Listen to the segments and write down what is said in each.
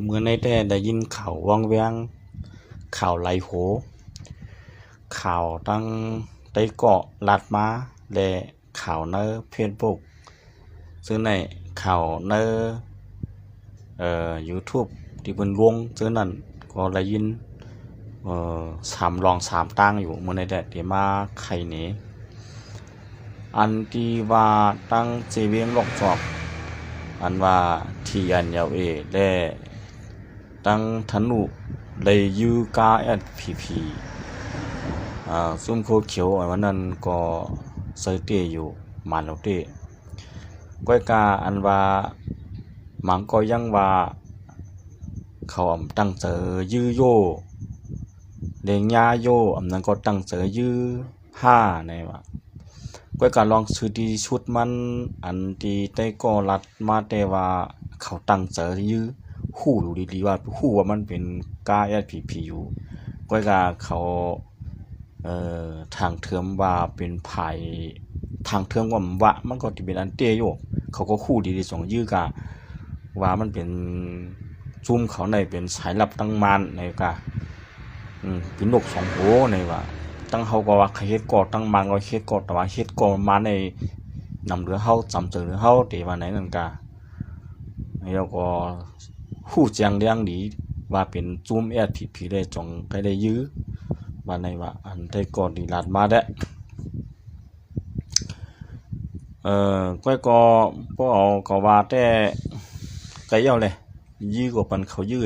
เมื่อในแต่ได้ยินข่าววังเวียงข่าวไหลโหข่าวตั้งใต้เกาะลัดมาและข่าวในเฟซบุ๊กซึ่งในข่าวในYouTube ที่เพิ่นลงซึ่งนั้นก็ได้ยิน3รอง3ตั้งอยู่เมื่อในแต่ที่มาไข่นี้อันที่ว่าตั้งเจเวียงลอกจอกอันว่าทีอันยาวเอและตั้งธนุเลยยูกาเอสพีพีซุ่มโคเขียวอันวันนั้นก็เซอร์เตอยู่มันแล้วเตก้อยกาอันว่ามังก็ยังว่าเขาตั้งเจอยื้อโยเลียงยาโยอันนั้นก็ตั้งเจอยื้อ5ในว่าก้อยกาลองซื้อดีชุดมันอันที่ได้ก็รัดมาแต่ว่าเขาตั้งเจอยื้อฮู้ดูดีๆว่าฮู้ว่ามันเป็นกา SPP อยู่ก้อยกาเขาทางเทิมว่าเป็นไผทางเทิมว่ามันก็สิเป็นอันเตอยู่เขาก็คู่ดีๆ2ยื้อกะว่ามันเป็นซุ่มเขาในเป็นสายลับตั้งมานในกะเป็นนก2โหในว่าตั้งเฮาก็ว่าเฮ็ดก่อตั้งมันก็เฮ็ดก่อแต่ว่าเฮ็ดก่อมาในนำเหลือเฮาจำเจอเหลือเฮาแต่ว่าไหนนั่นกะแล้วก็ฮู้แจ้งเรื่องดีว่าเป็นซุ่ม SPP ได้จงไปได้ยื้อว่าในว่าอันได้ก่อดีลาดมาแดะก้อยก็บ่เอาก็ว่าแต่ไกเอาเลยยื้อกว่าปันเขายื้อ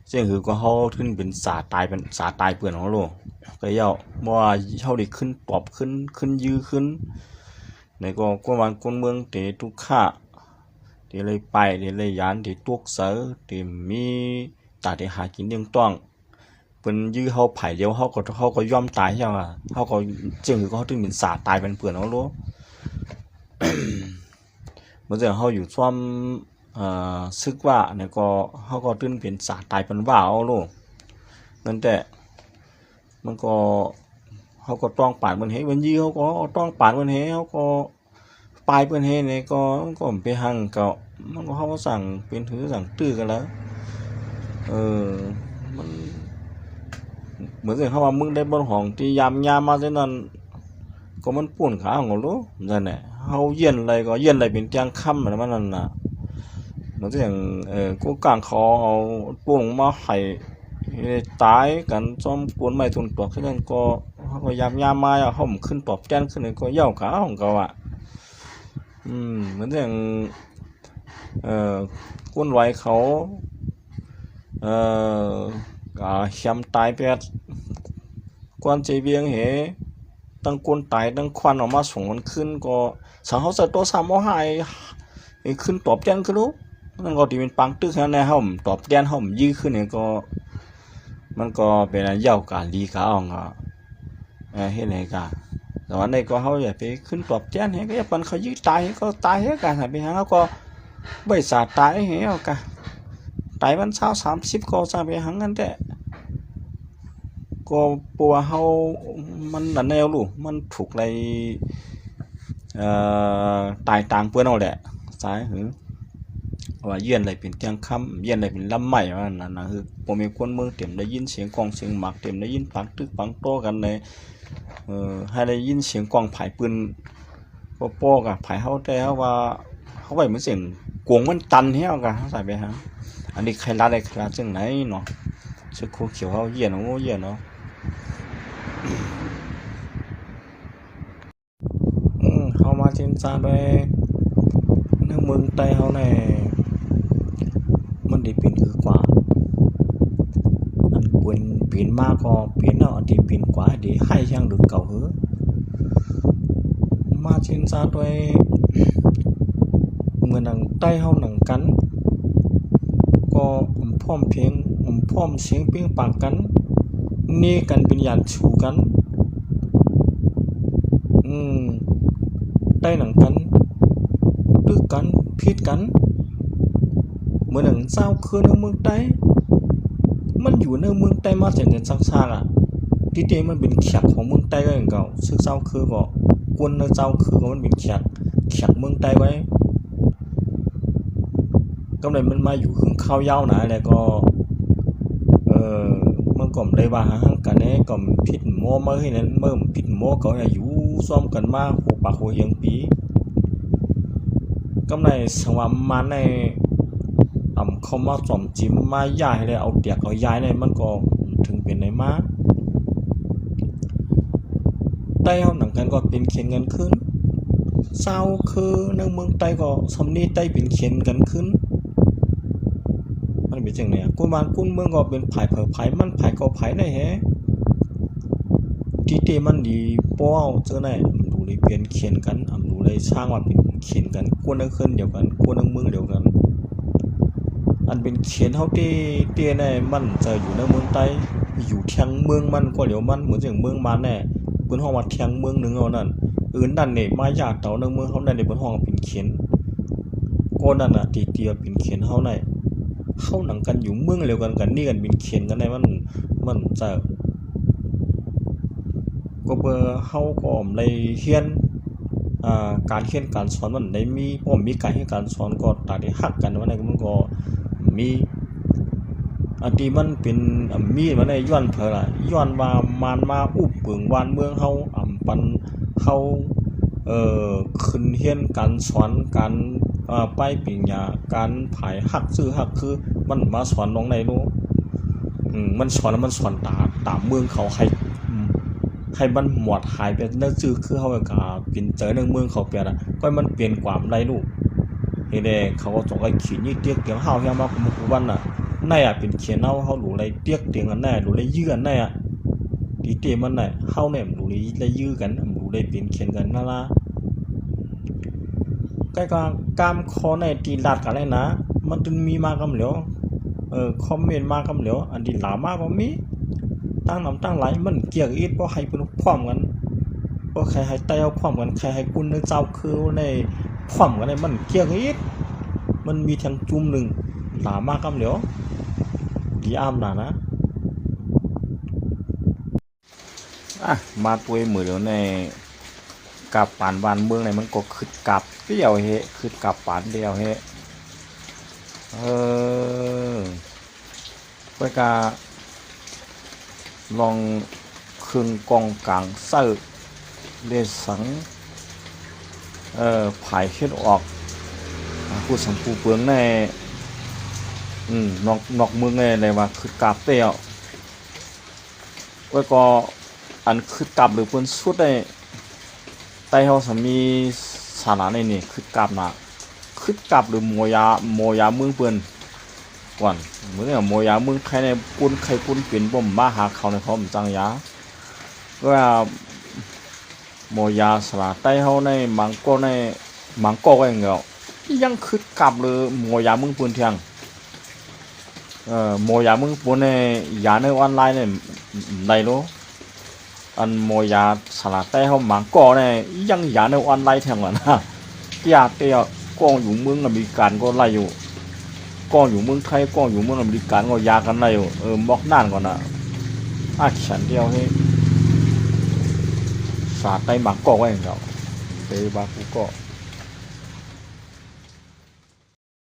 เสียงคือก็เฮาขึ้นเป็นสาตายเป็นสาตายเปื้อนของโลกไกเอาบ่ว่าเฮาได้ขึ้นปอบขึ้นยื้อขึ้นในก็กวนวันกวนเมืองเตทุกค่าที่เลยไปที่เลยยานที่ตุกเสือที่มีตาที่หากินเรื่องต้องเปิ้นยื้อเฮาไผเดียวเฮาก็ยอมตายใช่ป่ะเฮาก็จึงคือเขาถึงเป็นสาตายเป็นเปื้อนของโลกเมื่อเฮาอยู่ซ่อมซึกว่าเนี่ยก็เฮาก็ตื่นเป็นสาตายเป็นว่าเอาโลกนั่นแต่มันก็เฮาก็ต้องปาดมันให้มันยื้อเฮาก็ต้องปาดมันให้เฮาก็ปลายเปิ้นเฮ็ดนี่ก็ไปหั่งก็มันก็เฮาก็สั่งเป็นถือสั่งตื้อกันแล้วมันเหมือนเฮาว่ามึงได้บ่ห้องที่ยามมาซั่นนั้นก็มันป่วนขาของโลนั่นแหละเฮาเย็นอะไรก็เย็นอะไรเป็นจังค่ำมันนั่นน่ะเหมือนอย่างกูกลางคอเอาป่วงมาให้ตายกันซ่อมกวนไม้ทุนตอกซั่นก็เฮาก็ยามมาเฮาขึ้นตอบแจ้นขึ้นก็เหย้าขาของเขาอ่ะเหมือนอย่างก้นไว้เขาแชมตายไปกวนใจเวียงเหตั้งก้นตายตั้งควันออกมาส่งมันขึ้นก็สังเฮาใส่ตัว3เอาหายขึ้นตอบแจ้นขึ้นรู้นั่นก็ที่เป็นปังตึกแน่เฮาตอบแจ้นเฮายื้อขึ้นนี่ก็มันก็เป็นเหย้าการลีขาอ่องเฮ็ดให้กะแต่ว่าในก็เฮาอย่าไปขึ้นตอบแจ้นให้ก็อย่าปันเขายื้อตายก็ตายให้กันให้ไปหาเขาก็บ่สาตายให้เอากะตายวัน20 30ก็ซะไปหังกันแต่ก็ปัวเฮามันนั่นแนวลูกมันถูกอะไรตายต่างเปิ้นเอาแหละสายหือว่าเยี่ยนอะไรเป็นเตียงค่ำเยี่ยนอะไรเป็นลำใหม่ว่านั่นน่ะคือบ่มีคนเมืองเต็มได้ยินเสียงกองเสียงหมักเต็มได้ยินปังตึกปังโตกันในให้ได้ยินเสียงกองไผปืนป้อๆกะไผเฮาแต่ว่าเฮาไว้เหมือนเสียงกวงมันตันเฮากะใส่ไปหาอันนี้ใครลาได้ใครลาจังไหนเนาะสึกโคเขียวเฮาเยี่ยนโอ้เยี่ยนเนาะเฮามาเจนซาด้วยในเมืองใต้เฮาแน่มันได้เป็นคือกว่าอันควรเปลี่ยนมาก็เปลี่ยนเอาอันที่เปลี่ยนกว่าได้ให้ช่างดึกเก่าหือมาเจนซาด้วยเมื่อหนังใต้เฮาหนังกันก็พร้อมเพียงพร้อมเสียงเปียงปากกันนี่กันเป็นยานชูกันใต้หนังกันตึกกันผิดกันเมื่อหนังเจ้าคือในเมืองใต้มันอยู่ในเมืองใต้มาจากซักๆอ่ะที่เตมันเป็นแขกของเมืองใต้ก็อย่างเก่าซึ่งเจ้าคือก็กวนในเจ้าคือก็มันเป็นแขกเมืองใต้ไว้ ก็เลยมันมาอยู่หึงข้าวยาวนะแล้วก็มันก็ได้ว่าหางกันแน่ก็ผิดหม้อมาให้นั้นเมื่อผิดหม้อก็อยู่ซ้อมกันมาโหปากโหเฮียงปีก็ในสังว่ามาในเขามาจอมจิ้มมาย้ายเลยเอาเตียกเอาย้ายเนี่ยมันก็ถึงเป็นไหนมาใต้เฮาหนังกันก็เป็นเขียนกันขึ้นเศร้าคือในเมืองใต้ก็สำนีใต้เป็นเขียนกันขึ้นมันเป็นจังได๋กุมารกุนเมืองก็เป็นไผเผอไผมันไผก็ไผได้แฮที่เตมันดีป้อเจอไหนดูเลยเปลี่ยนเขียนกันดูเลยสร้างว่าเป็นเขียนกันกวนขึ้นเดียวกันกวนเมืองเดียวกันอันเป็นเขียนเฮาเตในมันจะอยู่ในเมืองใต้อยู่เทียงเมืองมันก็เหลียวมันเหมือนจังเมืองมันแน่เปิ้นฮ้องว่าเทียงเมืองนึงเอานั่นอื่นนั่นนี่มายากเต่าในเมืองเฮาได้ในเปิ้นฮ้องเป็นเขียนก็นั่นน่ะตีเตียเป็นเขียนเฮาได้เฮาหนังกันอยู่เมืองเดียวกันนี่กันเป็นเขียนกันได้มันจะก็เบอเฮาก็เลยเรียนการเรียนการสอนมันได้มีมีการเรียนการสอนก็ตาได้ฮักกันว่าได้มันก็มีอันที่มันเป็นมีดมันได้ย้อนเผอล่ะย้อนว่ามันมาอุบเปิงวานเมืองเฮาปันเฮาขึ้นเรียนการสอนการไปปริญญาการผายฮักซื่อฮักคือมันมาสอนน้องในโนมันสอนแล้วมันสอนตามเมืองเขาให้มันหมวดหายไปนั่นซื่อคือเฮาก็เป็นเจอในเมืองเขาเปลี่ยนอ่ะก็มันเปลี่ยนความได้ลูกเฮ็ดให้เขาก็ต้องไอ้ขี้นี่เตียกเตียงเฮาเฮียมาคุวันน่ะในเป็นเขียนเฮารู้ไรเตียกเตียงอันแน่รู้ไรยื้ออันแน่ดีเตมันน่ะเฮาเนี่ยรู้ไรยื้อกันรู้ไรเป็นเขียนกันนั่นล่ะใกล้กามคอในตีลาดกันเลยนะมันจึงมีมากำเหลียวคอมเมนต์มากำเหลียวอันที่หลามากก็มีตั้งน้ำตั้งไหลมันเกี่ยวอีกบ่ให้เป็นความกันบ่ใครให้ไต้เอาความกันใครให้กุนในเจ้าคือในความกันมันเกี่ยวอีกมันมีทางจุ่มนึงหลามากกำเหลียวดีอ้ามน่ะนะมาป่วยมือเดี๋ยวในกับปานบ้านเมืองในมันก็ขึ้นกับเดียวเฮขึ้นกับปานเดียวเฮไปกาลองคืนกองกลางเสื้อเลสังผายเฮ็ดออกผู้สังผู้เปลืองในนอกเมืองในว่าคือกาบเตี้ยวไว้ก็อันคือกาบหรือเปิ้นสุดได้ใต้เฮาสามีสาระในนี่คือกาบน่ะคือกาบหรือโมยาเมืองเปิ้นก่อนเหมือนกับโมยาเมืองไทยในปุ้นไข่ปุ้นเป็นบ่มมาหาเขาในเขาจังยาว่าโมยาสาระใต้เฮาในมังก็ก็อย่างเงี้ยยังคือกาบหรือโมยาเมืองเปิ้นเที่ยงโมยามึงปุ่นเนี่ยยาในออนไลน์เนี่ยได้รู้อันโมยาสลัดแต่เขาหมังก่อเนี่ยยังยาในออนไลน์แทงกันนะเตี้ยกองอยู่เมืองอเมริกันก็ไล่อยู่กองอยู่เมืองไทยกองอยู่เมืองอเมริกันก็ยากันไล่อยู่บอกนั่นก่อนนะฉันเดียวให้สาดในหมังก่อไว้เนาะไปบากูก็